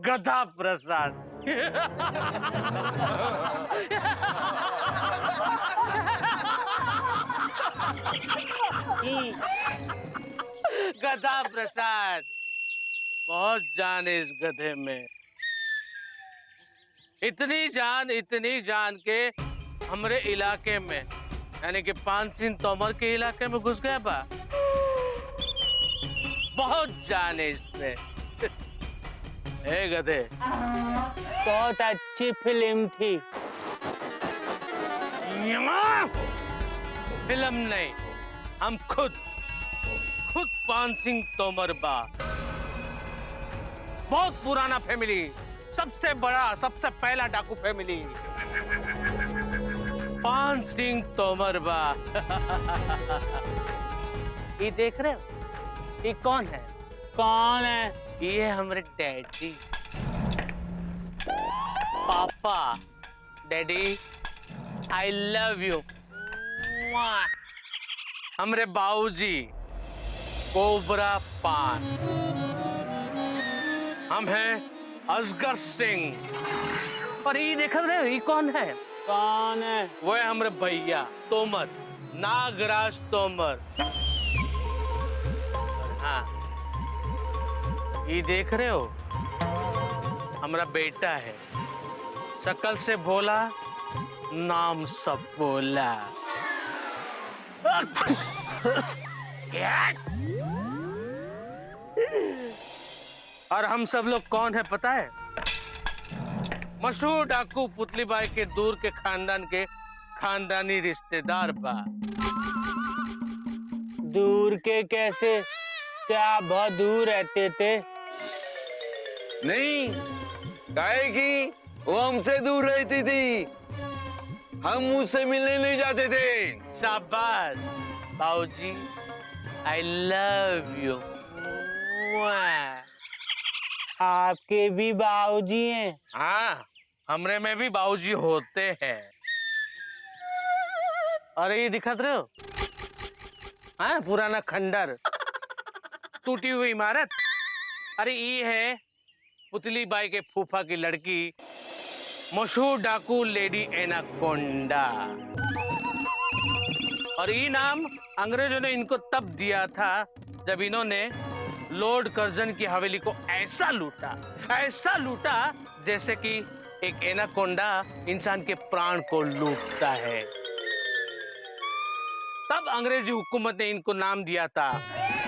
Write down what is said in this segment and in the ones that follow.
गधा प्रसाद। गधा प्रसाद, बहुत जान है इस गधे में। इतनी जान के हमरे इलाके में यानी कि पान सिंह तोमर के इलाके में घुस गया बा। बहुत जान है इसमें। ए गधे, बहुत अच्छी फिल्म थी। फिल्म नहीं, हम खुद पान सिंह तोमर बा। बहुत पुराना फैमिली, सबसे बड़ा सबसे पहला डाकू फैमिली पान सिंह तोमर बा। ये देख रहे हो, ये कौन है? कौन है? ये हमारे डैडी, पापा। Daddy I love you. हमरे बाबूजी कोबरा पान। हम हैं असगर सिंह। और ये देख रहे हो, ये कौन है? कौन है? वो है हमारे भैया तोमर, नागराज तोमर। हाँ, ये देख रहे हो, हमारा बेटा है, शकल से भोला, नाम सब बोला। और हम सब लोग कौन है पता है? मशहूर डाकू पुतली बाई के दूर के खानदान के खानदानी रिश्तेदार बा। दूर के कैसे? क्या बहुत दूर रहते थे? नहीं, काहे की वो हमसे दूर रहती थी, हम उससे मिलने नहीं जाते थे। शाबाश बाबूजी, आई लव यू। आपके भी बाबूजी हैं? हाँ, हमरे में भी बाबूजी होते हैं। और ये दिखत रहे हो, हाँ, पुराना खंडर, टूटी हुई इमारत। अरे ये है पुतली बाई के फूफा की लड़की, मशहूर डाकू लेडी एनाकोंडा। और ये नाम अंग्रेजों ने इनको तब दिया था जब इन्होंने लॉर्ड कर्जन की हवेली को ऐसा लूटा जैसे कि एक एनाकोंडा इंसान के प्राण को लूटता है। तब अंग्रेजी हुकूमत ने इनको नाम दिया था,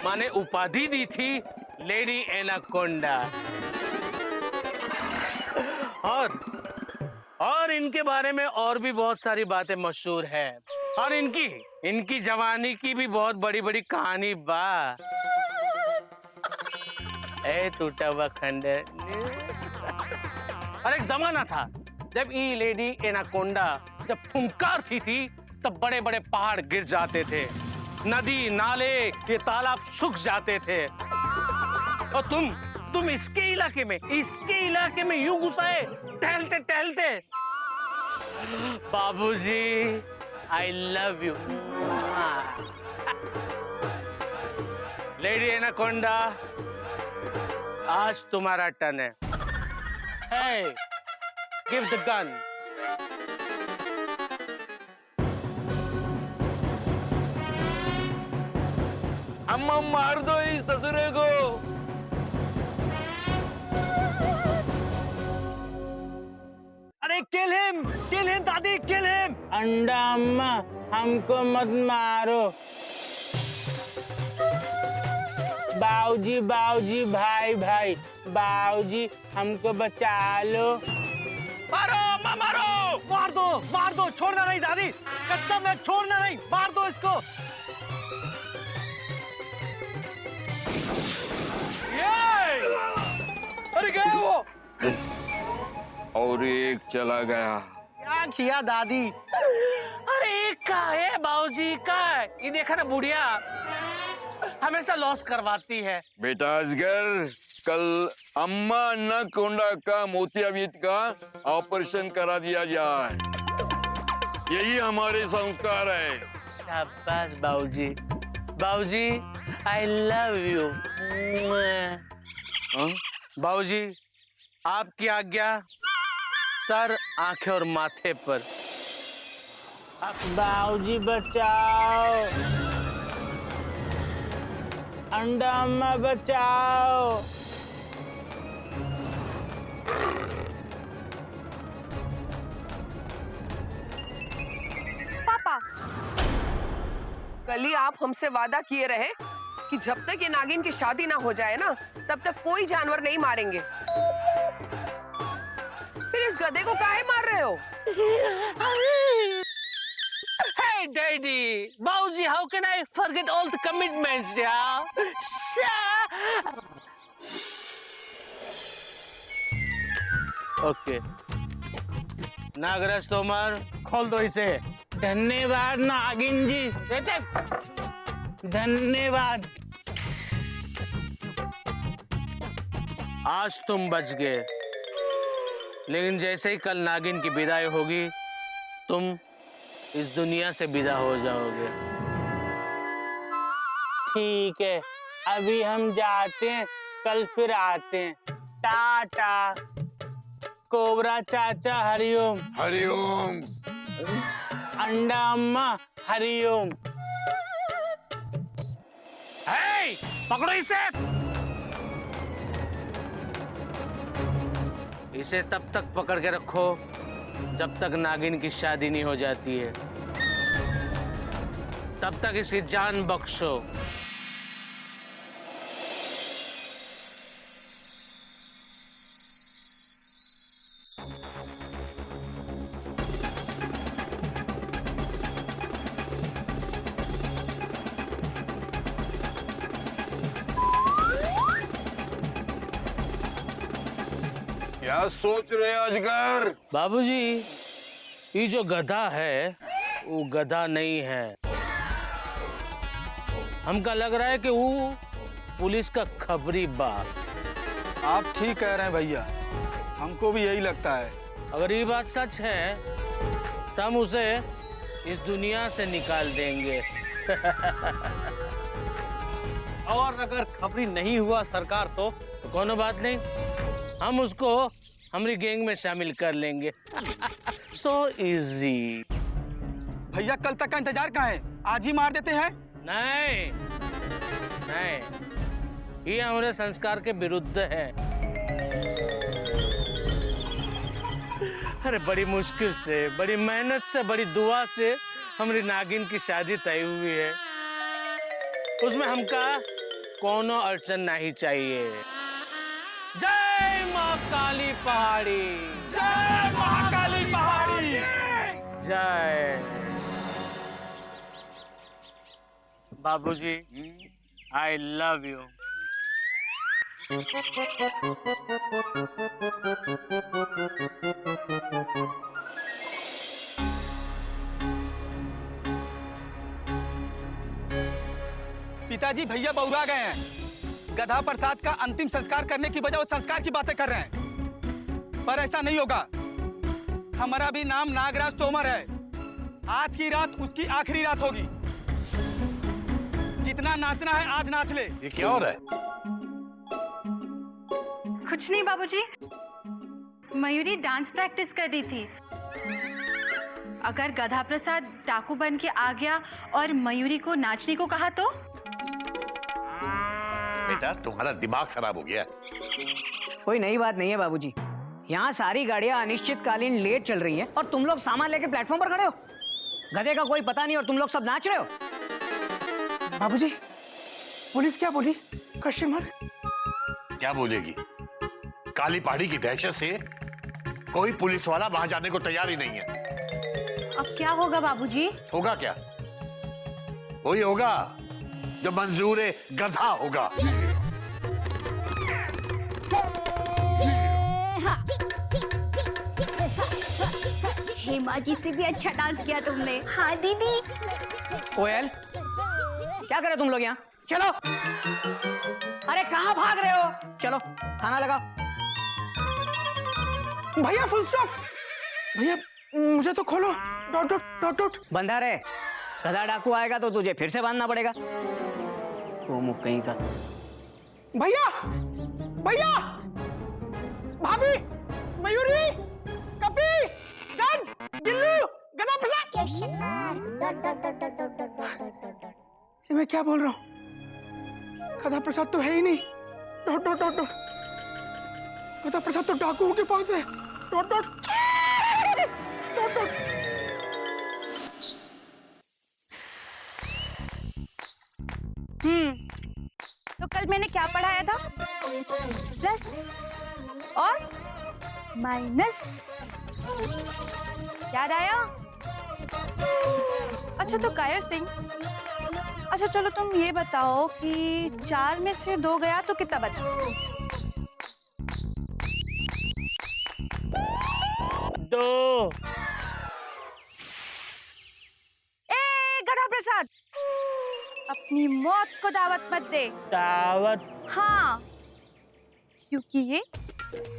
माने उपाधि दी थी लेडी एनाकोंडा। और इनके बारे में और भी बहुत सारी बातें मशहूर है। और इनकी जवानी की भी बहुत बड़ी बड़ी कहानी बा। ए टूटा हुआ खंडर। और एक जमाना था जब ये लेडी एनाकोंडा जब फुंकारती थी तब बड़े बड़े पहाड़ गिर जाते थे, नदी नाले ये तालाब सूख जाते थे। और तुम इसके इलाके में यूं घुसाए टहलते। बाबूजी I love you. Lady anaconda, आज तुम्हारा टर्न है। Hey, give the gun. अम्मा मार दो इस ससुरे को। अरे kill him दादी, kill him। अंडा अम्मा, हमको मत मारो। बाऊजी भाई बाऊजी हमको बचा लो। मारो अम्मा, मार दो, छोड़ना नहीं दादी, कसम है छोड़ना नहीं, मार दो इसको। अरे गया वो। और एक चला गया। क्या किया दादी? अरे एक का है बाबूजी का, ये देखा ना, बुढ़िया हमेशा लॉस करवाती है। बेटा असगर, कल अम्मा एनाकोंडा का मोतियाबिंद का ऑपरेशन करा दिया जाए, यही हमारे संस्कार है। शाबाश बाबूजी, आई लव यू। बाबूजी, आपकी आज्ञा सर, आंखें और माथे पर। बाबूजी बचाओ, अंडा अम्मा बचाओ। पापा, कल ही आप हमसे वादा किए रहे कि जब तक ये नागिन की शादी ना हो जाए ना, तब तक कोई जानवर नहीं मारेंगे। फिर इस गधे को काहे मार रहे हो? Hey Daddy, बाबूजी, how can I forget all the commitments, yeah? Okay. Nagraj Tomar, खोल दो इसे। धन्यवाद नागिन जी, धन्यवाद। आज तुम बच गए, लेकिन जैसे ही कल नागिन की विदाई होगी, तुम इस दुनिया से विदा हो जाओगे। ठीक है, अभी हम जाते हैं, कल फिर आते हैं। टाटा। कोबरा चाचा हरिओम। हरिओम। अंडा अम्मा हरिओम। Hey, पकड़ो इसे। इसे तब तक पकड़ के रखो जब तक नागिन की शादी नहीं हो जाती है, तब तक इसकी जान बख्शो। क्या सोच रहे अजगर? बाबूजी, ये जो गधा है वो गधा नहीं है। हमका लग रहा है कि वो पुलिस का खबरी बाप। आप ठीक कह रहे हैं भैया, हमको भी यही लगता है। अगर ये बात सच है तो हम उसे इस दुनिया से निकाल देंगे। और अगर खबरी नहीं हुआ सरकार तो कोनो बात नहीं, हम उसको हमारी गैंग में शामिल कर लेंगे। So easy. भैया कल तक का इंतजार कहाँ है? आज ही मार देते हैं। नहीं नहीं, ये हमारे संस्कार के विरुद्ध है। अरे बड़ी मुश्किल से, बड़ी मेहनत से, बड़ी दुआ से हमारी नागिन की शादी तय हुई है। उसमें हमका कोनो अड़चन नहीं चाहिए। जय माँ काली पहाड़ी, जय महाकाली पहाड़ी। जय। बाबूजी, आई लव यू। पिताजी भैया बौरा गए हैं। गधा प्रसाद का अंतिम संस्कार करने की बजाय वो संस्कार की बातें कर रहे हैं, पर ऐसा नहीं होगा। हमारा भी नाम नागराज तोमर है। आज की रात उसकी आखिरी रात होगी। जितना नाचना है आज नाच ले। ये क्या हो रहा है? कुछ नहीं बाबूजी, मयूरी डांस प्रैक्टिस कर रही थी। अगर गधा प्रसाद डाकू बन के आ गया और मयूरी को नाचने को कहा तो? बेटा तुम्हारा दिमाग खराब हो गया। कोई नई बात नहीं है बाबूजी। यहाँ सारी गाड़ियाँ अनिश्चितकालीन लेट चल रही हैं और तुम लोग सामान लेके प्लेटफॉर्म पर खड़े हो। गधे का कोई पता नहीं और तुम लोग सब नाच रहे हो। बाबूजी, पुलिस क्या बोली? कस्टमर क्या बोलेगी? काली पहाड़ी की दहशत से कोई पुलिस वाला वहां जाने को तैयार ही नहीं है। अब क्या होगा बाबूजी? होगा क्या? वही होगा जो मंजूर गधा होगा। हेमा जी से भी अच्छा डांस किया तुमने। हाँ दीदी। कोयल, क्या करे तुम लोग यहाँ? चलो। अरे कहाँ भाग रहे हो? चलो खाना लगाओ। भैया फुल स्टॉप। भैया मुझे तो खोलो। Dot dot dot dot. बंधा रहे। गधा डाकू आएगा तो तुझे फिर से बांधना पड़ेगा। वो मुख कहीं का। भैया भैया भाभी, मयूरी, कपी, गन, गिल्लू, गधा प्रसाद। ये मैं क्या बोल रहा हूँ? गधा प्रसाद तो है ही नहीं। Dot dot dot dot. गधा प्रसाद तो डाकुओं के पास है। Dot dot dot dot. तो कल मैंने क्या पढ़ाया था? प्लस और माइनस। याद आया? अच्छा तो कायर सिंह, अच्छा चलो तुम ये बताओ कि 4 में से 2 गया तो कितना बचा? 2। गधा प्रसाद, अपनी मौत को दावत मत दे। दावत? हाँ, क्योंकि ये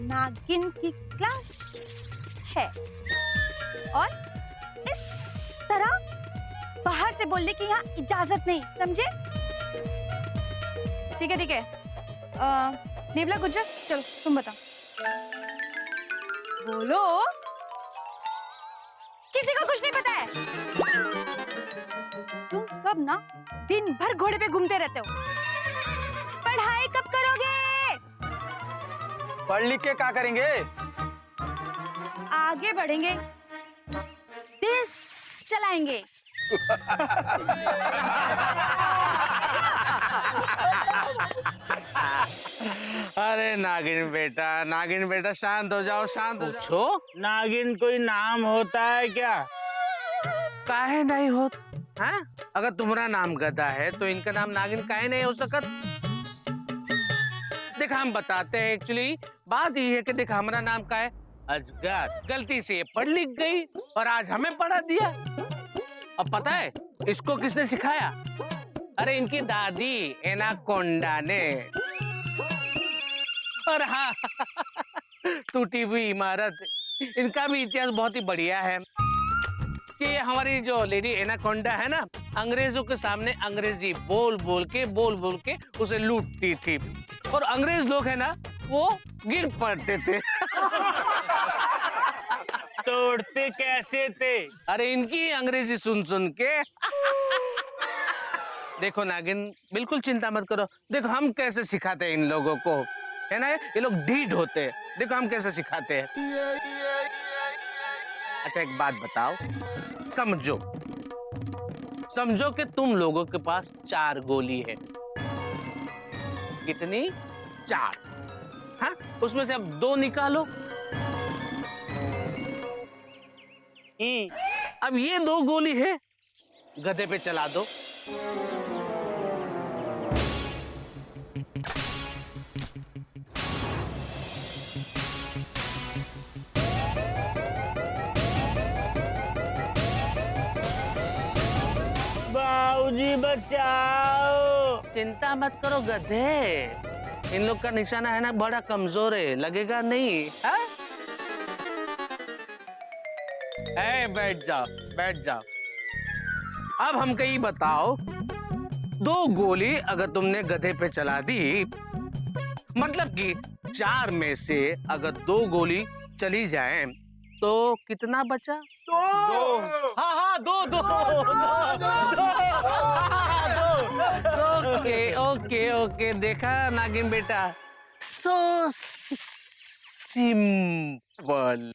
नागिन की क्लास है और इस तरह बाहर से बोलने की यहाँ इजाजत नहीं, समझे? ठीक है ठीक है। नेवला गुज्जर, चलो तुम बताओ। बोलो, किसी को कुछ नहीं पता है? तुम सब ना दिन भर घोड़े पे घूमते रहते हो। पढ़ाई कब करोगे? पढ़ लिख के क्या करेंगे? आगे बढ़ेंगे, देश चलाएंगे। अरे नागिन बेटा शांत हो जाओ, शांत हो पूछो, नागिन कोई नाम होता है क्या? काहे नहीं हो? हाँ? अगर तुम्हारा नाम गधा है तो इनका नाम नागिन काहे नहीं हो सकत? देखा हम बताते हैं, एक्चुअली बात ये है कि देखा हमारा नाम का है अजगर। गलती से ये पढ़ लिख गई और आज हमें पढ़ा दिया। अब पता है इसको किसने सिखाया? अरे इनकी दादी एनाकोंडा ने। और हाँ टूटी हुई इमारत, इनका भी इतिहास बहुत ही बढ़िया है कि हमारी जो लेडी एनाकोंडा है ना, अंग्रेजों के सामने अंग्रेजी बोल बोल के उसे लूटती थी और अंग्रेज लोग है ना वो गिर पड़ते थे। तोड़ते कैसे थे? अरे इनकी अंग्रेजी सुन सुन के। देखो नागिन, बिल्कुल चिंता मत करो। देखो हम कैसे सिखाते हैं इन लोगों को, है ना? ये लोग ढीठ होते हैं, देखो हम कैसे सिखाते हैं। अच्छा एक बात बताओ, समझो कि तुम लोगों के पास 4 गोली है। कितनी? 4। हाँ, उसमें से अब 2 निकालो। अब ये 2 गोली है, गधे पे चला दो। बाबूजी बचाओ। चिंता मत करो गधे, इन लोग का निशाना है ना बड़ा कमजोर है, लगेगा नहीं। हाँ? बैठ जाओ। अब हमको ये बताओ, 2 गोली अगर तुमने गधे पे चला दी, मतलब कि 4 में से अगर 2 गोली चली जाए तो कितना बचा? 2। हाँ 2। ओके देखा नागिन बेटा, सो सिंपल।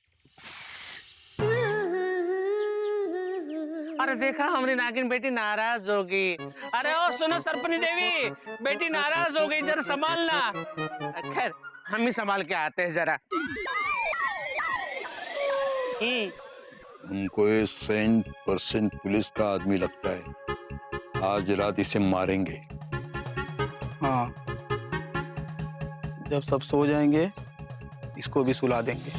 अरे देखा हमारी नागिन बेटी नाराज होगी। अरे ओ सुनो सरपनी देवी, बेटी नाराज हो गई, जरा संभालना। खैर हम ही संभाल के आते हैं जरा। हमको ये 100% पुलिस का आदमी लगता है। आज रात इसे मारेंगे। हाँ, जब सब सो जाएंगे इसको भी सुला देंगे।